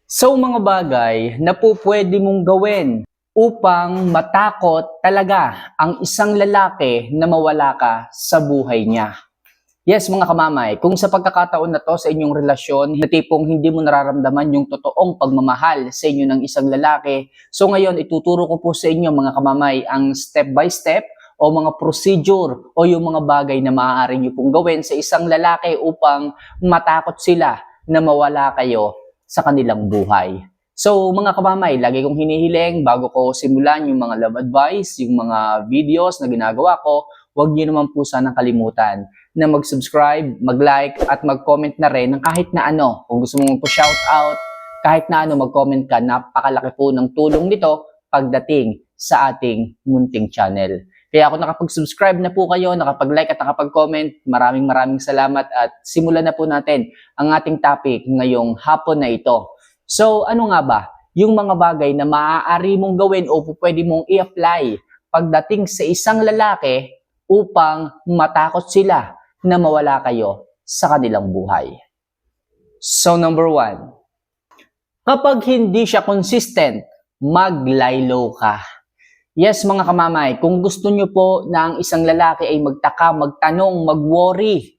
So mga bagay na po pwede mong gawin upang matakot talaga ang isang lalaki na mawala ka sa buhay niya. Yes mga kamamay, kung sa pagkakataon na to sa inyong relasyon, na tipong hindi mo nararamdaman yung totoong pagmamahal sa inyo ng isang lalaki, so ngayon ituturo ko po sa inyo mga kamamay ang step by step o mga procedure o yung mga bagay na maaari nyo pong gawin sa isang lalaki upang matakot sila na mawala kayo sa kanilang buhay. So mga kamamay, lagi kong hinihiling bago ko simulan yung mga love advice, yung mga videos na ginagawa ko, huwag niyo naman po sanang kalimutan na mag-subscribe, mag-like, at mag-comment na rin ng kahit na ano. Kung gusto mong po-shoutout, kahit na ano, mag-comment ka. Napakalaki po ng tulong nito pagdating sa ating munting channel. Kaya kung nakapag-subscribe na po kayo, nakapag-like at nakapag-comment, maraming salamat at simulan na po natin ang ating topic ngayong hapon na ito. So ano nga ba? Yung mga bagay na maaari mong gawin o pwede mong i-apply pagdating sa isang lalaki upang matakot sila na mawala kayo sa kanilang buhay. So number 1, kapag hindi siya consistent, mag-lie low ka. Yes mga kamamay, kung gusto nyo po na ang isang lalaki ay magtaka, magtanong, mag-worry,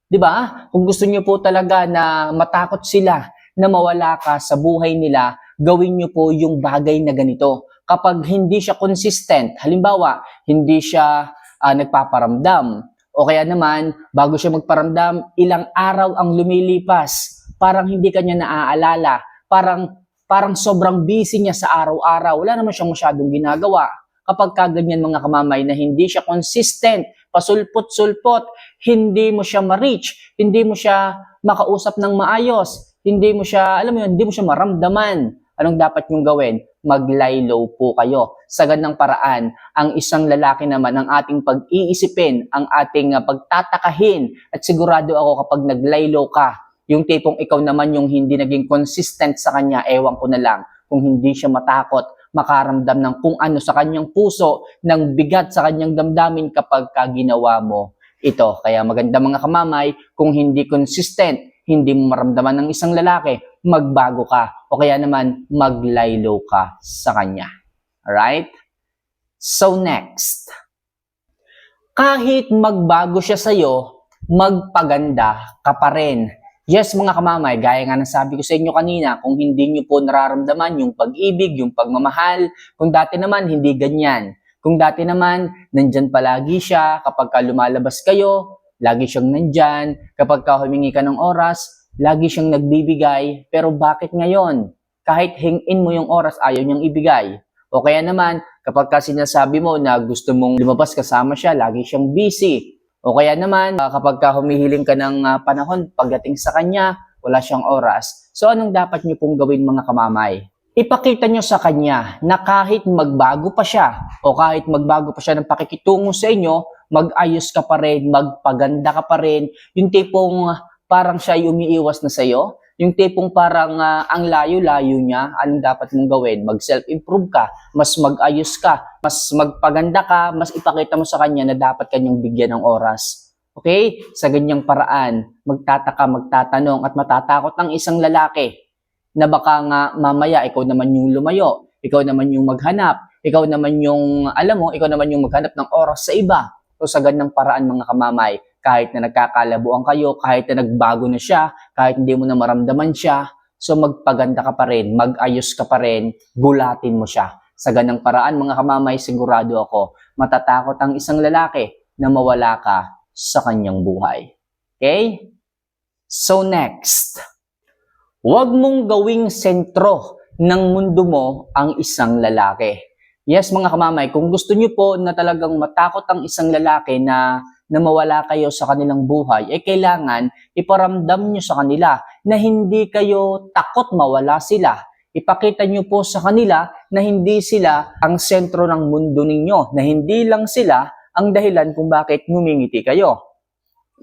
di ba? Kung gusto nyo po talaga na matakot sila na mawala ka sa buhay nila, gawin nyo po yung bagay na ganito. Kapag hindi siya consistent, halimbawa, hindi siya nagpaparamdam, o kaya naman, bago siya magparamdam, ilang araw ang lumilipas, parang hindi kanya naaalala, parang sobrang busy niya sa araw-araw, wala naman siyang masyadong ginagawa. Kapag kaganyan mga kamamay na hindi siya consistent, pasulpot-sulpot, hindi mo siya ma-reach, hindi mo siya makausap ng maayos, hindi mo siya, alam mo yun, hindi mo siya maramdaman. Anong dapat nyong gawin? Mag-lie low po kayo. Sa ganang paraan, ang isang lalaki naman ang ating pag-iisipin, ang ating pagtatakahin, at sigurado ako kapag nag-lie low ka, yung tipong ikaw naman yung hindi naging consistent sa kanya, ewan ko na lang, kung hindi siya matakot, makaramdam ng kung ano sa kanyang puso, ng bigat sa kanyang damdamin kapag ginawa mo ito. Kaya maganda mga kamamay, kung hindi consistent, hindi mo maramdaman ng isang lalaki, magbago ka o kaya naman mag-lie low ka sa kanya. Alright? So next, kahit magbago siya sa'yo, magpaganda ka pa rin. Yes mga kamamay, gaya nga ng sabi ko sa inyo kanina, kung hindi nyo po nararamdaman yung pag-ibig, yung pagmamahal, kung dati naman hindi ganyan. Kung dati naman, nandyan palagi siya, kapag lumalabas kayo, lagi siyang nandyan, kapag humingi ka ng oras, lagi siyang nagbibigay, pero bakit ngayon? Kahit hingin mo yung oras, ayaw niyang ibigay. O kaya naman, kapag sinasabi mo na gusto mong lumabas kasama siya, lagi siyang busy. O kaya naman, kapag humihiling ka ng panahon, pagdating sa kanya, wala siyang oras. So anong dapat niyo pong gawin mga kamamay? Ipakita niyo sa kanya na kahit magbago pa siya o kahit magbago pa siya ng pakikitungo sa inyo, mag-ayos ka pa rin, magpaganda ka pa rin, yung tipong parang siya ay umiiwas na sa'yo, yung tipong parang ang layo-layo niya, anong dapat mong gawin? Mag-self-improve ka, mas mag-ayos ka, mas magpaganda ka, mas ipakita mo sa kanya na dapat kanyang bigyan ng oras. Okay? Sa ganyang paraan, magtataka, magtatanong at matatakot ang isang lalaki na baka nga mamaya ikaw naman yung lumayo, ikaw naman yung maghanap, ikaw naman yung, alam mo, ikaw naman yung maghanap ng oras sa iba. So sa ganyang paraan mga kamamay, kahit na nagkakalabuan kayo, kahit na nagbago na siya, kahit hindi mo na maramdaman siya, so magpaganda ka pa rin, mag-ayos ka pa rin, gulatin mo siya. Sa ganang paraan mga kamamay, sigurado ako, matatakot ang isang lalaki na mawala ka sa kanyang buhay. Okay? So next, huwag mong gawing sentro ng mundo mo ang isang lalaki. Yes mga kamamay, kung gusto niyo po na talagang matakot ang isang lalaki na mawala kayo sa kanilang buhay, kailangan iparamdam nyo sa kanila na hindi kayo takot mawala sila. Ipakita nyo po sa kanila na hindi sila ang sentro ng mundo ninyo, na hindi lang sila ang dahilan kung bakit ngumingiti kayo,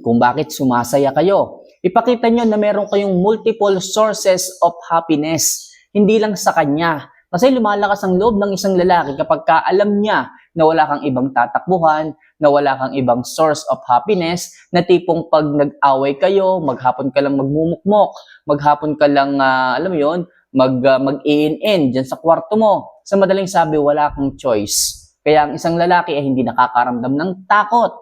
kung bakit sumasaya kayo. Ipakita nyo na meron kayong multiple sources of happiness, hindi lang sa kanya. Kasi lumalakas ang loob ng isang lalaki kapag alam niya na wala kang ibang tatakbuhan, na wala kang ibang source of happiness, na tipong pag nag-away kayo, maghapon ka lang magmumukmok, maghapon ka lang, alam mo yun, mag-in-in dyan sa kwarto mo. Sa madaling sabi, wala kang choice. Kaya ang isang lalaki ay hindi nakakaramdam ng takot.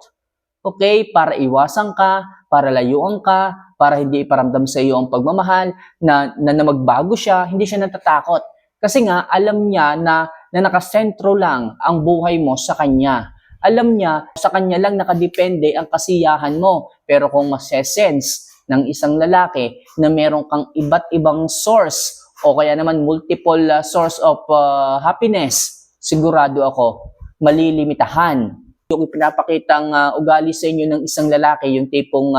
Okay? Para iwasan ka, para layuan ka, para hindi iparamdam sa iyo ang pagmamahal, na magbago siya, hindi siya natatakot. Kasi nga, alam niya na nakasentro lang ang buhay mo sa kanya. Alam niya, sa kanya lang nakadepende ang kasiyahan mo. Pero kung masesense ng isang lalaki na meron kang iba't ibang source o kaya naman multiple source of happiness, sigurado ako, malilimitahan. Yung pinapakitang ugali sa inyo ng isang lalaki, yung tipong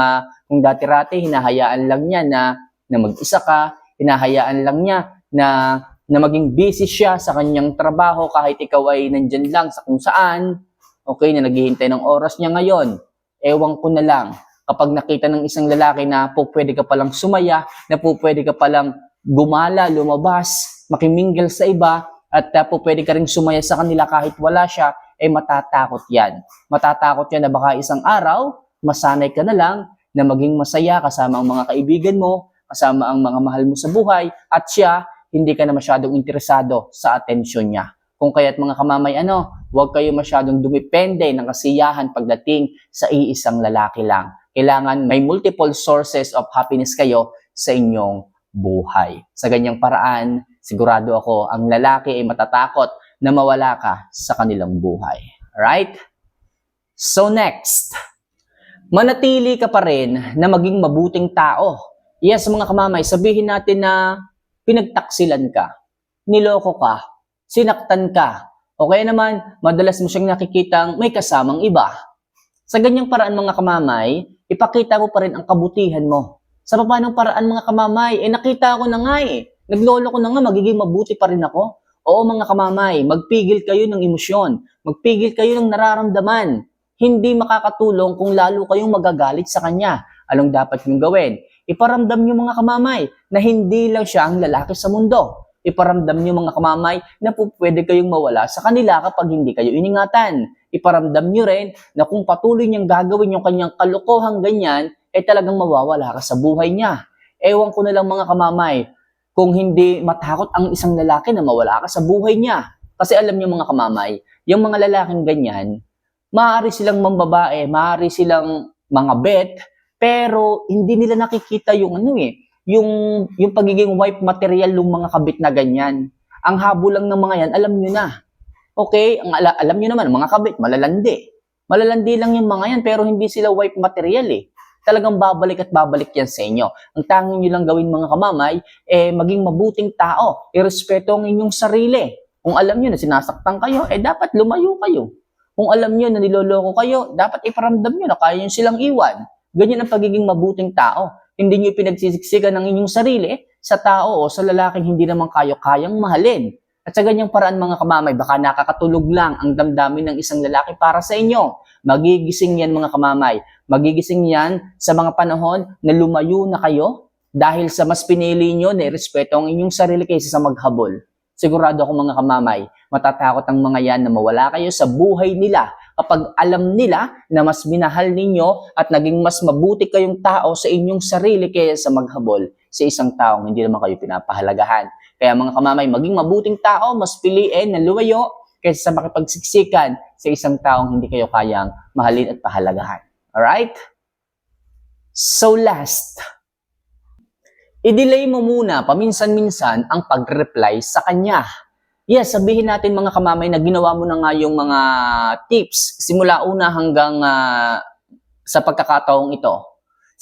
kung dati-rati, hinahayaan lang niya na mag-isa ka, hinahayaan lang niya na maging busy siya sa kanyang trabaho kahit ikaw ay nandyan lang sa kung saan, okay, na naghihintay ng oras niya ngayon. Ewan ko na lang, kapag nakita ng isang lalaki na pwede ka palang sumaya, na pwede ka palang gumala, lumabas, makimingil sa iba, at pwede ka rin sumaya sa kanila kahit wala siya, matatakot yan. Matatakot yan na baka isang araw, masanay ka na lang na maging masaya kasama ang mga kaibigan mo, kasama ang mga mahal mo sa buhay, at siya, hindi ka na masyadong interesado sa atensyon niya. Kung kaya't mga kamamay, huwag kayo masyadong dumipende ng kasiyahan pagdating sa iisang lalaki lang. Kailangan may multiple sources of happiness kayo sa inyong buhay. Sa ganyang paraan, sigurado ako, ang lalaki ay matatakot na mawala ka sa kanilang buhay. Alright? So next, manatili ka pa rin na maging mabuting tao. Yes, mga kamamay, sabihin natin na pinagtaksilan ka, niloko ka, sinaktan ka, o kaya naman, madalas mo siyang nakikitang may kasamang iba. Sa ganyang paraan, mga kamamay, ipakita mo pa rin ang kabutihan mo. Sa paanong paraan, mga kamamay, nakita ko na nga naglolo ko na nga, magiging mabuti pa rin ako. Oo, mga kamamay, magpigil kayo ng emosyon, magpigil kayo ng nararamdaman. Hindi makakatulong kung lalo kayong magagalit sa kanya. Anong dapat niyong gawin? Iparamdam niyo, mga kamamay, na hindi lang siya ang lalaki sa mundo. Iparamdam niyo, mga kamamay, na pwede kayong mawala sa kanila kapag hindi kayo iningatan. Iparamdam niyo rin na kung patuloy niyang gagawin yung kanyang kalokohang ganyan, talagang mawawala ka sa buhay niya. Ewan ko na lang, mga kamamay, kung hindi matakot ang isang lalaki na mawala ka sa buhay niya. Kasi alam niyo, mga kamamay, yung mga lalaking ganyan, maaari silang mambabae, maaari silang mga bet, pero hindi nila nakikita yung yung pagiging wife material ng mga kabit na ganyan. Ang habol lang ng mga yan, alam niyo na. Okay, alam niyo naman, mga kabit, malalandi. Malalandi lang yung mga yan, pero hindi sila wife material Talagang babalik at babalik yan sa inyo. Ang tanging nyo lang gawin, mga kamamay, maging mabuting tao. Irespeto ang inyong sarili. Kung alam nyo na sinasaktan kayo, dapat lumayo kayo. Kung alam nyo na niloloko kayo, dapat iparamdam nyo na kaya nyo silang iwan. Ganyan ang pagiging mabuting tao. Hindi nyo pinagsisiksikan ng inyong sarili sa tao o sa lalaking hindi naman kayo-kayang mahalin. At sa ganyang paraan, mga kamamay, baka nakakatulog lang ang damdamin ng isang lalaki para sa inyo. Magigising yan, mga kamamay. Magigising yan sa mga panahon na lumayo na kayo dahil sa mas pinili nyo na irespeto ang inyong sarili kaysa sa maghabol. Sigurado ako, mga kamamay, matatakot ang mga yan na mawala kayo sa buhay nila kapag alam nila na mas minahal ninyo at naging mas mabuti kayong tao sa inyong sarili kaysa sa maghabol sa isang taong hindi naman kayo pinapahalagahan. Kaya, mga kamamay, maging mabuting tao, mas piliin na lumayo kaysa sa makipagsiksikan sa isang taong hindi kayo kayang mahalin at pahalagahan. Alright? So last, i-delay mo muna paminsan-minsan ang pag-reply sa kanya. Yes, sabihin natin, mga kamamay, na ginawa mo na nga yung mga tips simula una hanggang sa pagkakataong ito.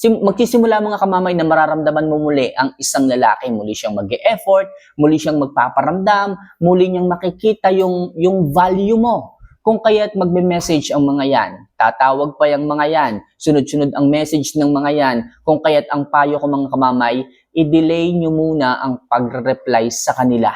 Magsisimula, mga kamamay, na mararamdaman mo muli ang isang lalaki. Muli siyang mag-e-effort, muli siyang magpaparamdam, muli niyang makikita yung value mo. Kung kaya't magme-message ang mga yan, tatawag pa yung mga yan, sunod-sunod ang message ng mga yan. Kung kaya't ang payo ko, mga kamamay, i-delay nyo muna ang pag-reply sa kanila.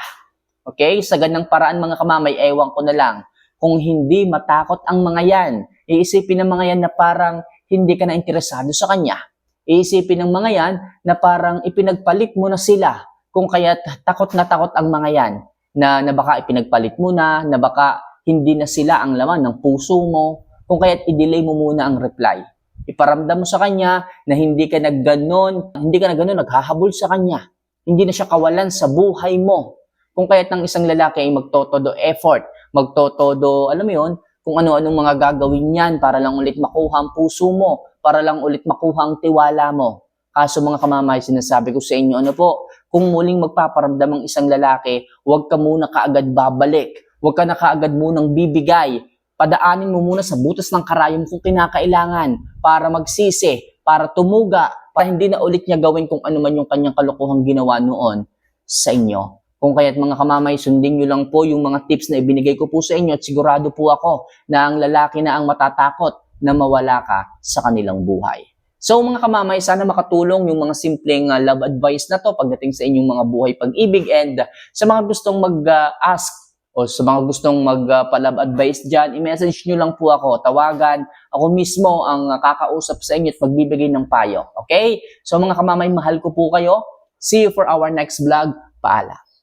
Okay? Sa ganang paraan, mga kamamay, ewan ko na lang. Kung hindi matakot ang mga yan, iisipin ng mga yan na parang hindi ka na interesado sa kanya. Iisipin ng mga yan na parang ipinagpalit mo na sila. Kung kaya't takot na takot ang mga yan na baka ipinagpalit mo na baka hindi na sila ang laman ng puso mo. Kung kaya't i-delay mo muna ang reply. Iparamdam mo sa kanya na hindi ka na ganon naghahabol sa kanya. hindi na siya kawalan sa buhay mo. Kung kaya't ng isang lalaki ay magtotodo effort, magtotodo, alam mo yun, kung ano-anong mga gagawin yan para lang ulit makuha ang puso mo, para lang ulit makuha ang tiwala mo. Kaso mga kamamay, sinasabi ko sa inyo, ano po, kung muling magpaparamdam ang isang lalaki, huwag ka muna kaagad babalik. Huwag ka na kaagad munang bibigay. Padaanin mo muna sa butas ng karayom kung kinakailangan para magsisi, para tumuga, para hindi na ulit niya gawin kung ano man yung kanyang kalokohang ginawa noon sa inyo. Kung kaya't mga kamamay, sundin nyo lang po yung mga tips na ibinigay ko po sa inyo at sigurado po ako na ang lalaki na ang matatakot na mawala ka sa kanilang buhay. So mga kamamay, sana makatulong yung mga simpleng love advice na to pagdating sa inyong mga buhay pag-ibig, and sa mga gustong mag-ask o sa mga gustong magpa-love advice dyan, i-message nyo lang po ako, tawagan, ako mismo ang kakausap sa inyo at magbibigay ng payo. Okay? So mga kamamay, mahal ko po kayo. See you for our next vlog. Paalam.